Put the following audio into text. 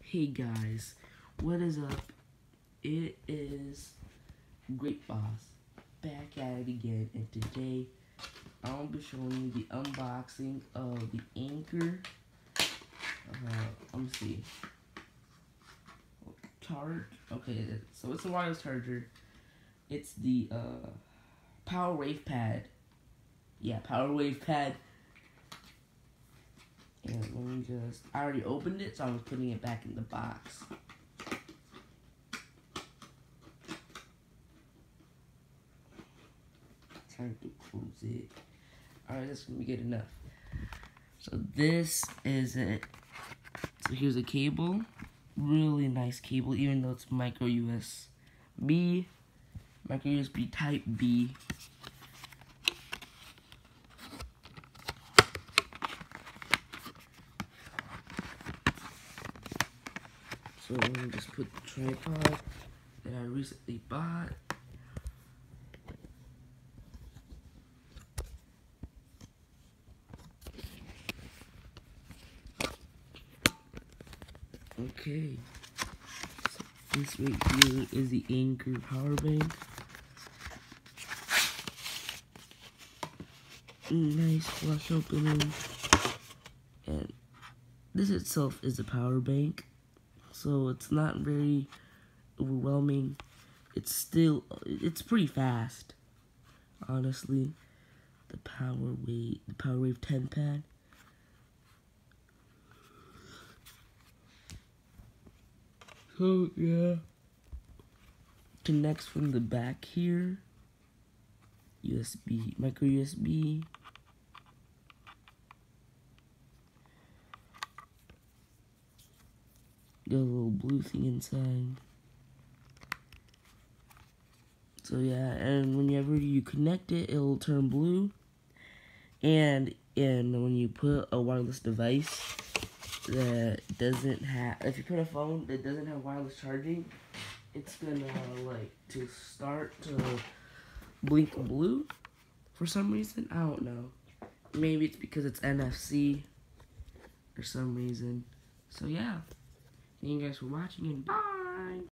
Hey guys, what is up? It is Great Boss back at it again, and today I'll be showing you the unboxing of the Anker. Let me see. Okay, so it's a wireless charger. It's the Powerwave pad. Yeah, Powerwave pad. And let me I already opened it, so I was putting it back in the box. Trying to close it. Alright, that's gonna be good enough. So this is it. So here's a cable. Really nice cable, even though it's micro USB. Micro USB type B. So I'm gonna just put the tripod that I recently bought. Okay, so this right here is the Anker power bank. Nice flush opening, and this itself is a power bank, so it's not very overwhelming. It's pretty fast, honestly. The Powerwave 10 pad. So yeah, connects from the back here. USB, micro USB. Got a little blue thing inside. So yeah, and whenever you connect it, it'll turn blue. And when you put a wireless device that doesn't have, if you put a phone that doesn't have wireless charging, it's gonna start to blink blue for some reason. I don't know. Maybe it's because it's NFC or some reason. So yeah, thank you guys for watching, and bye.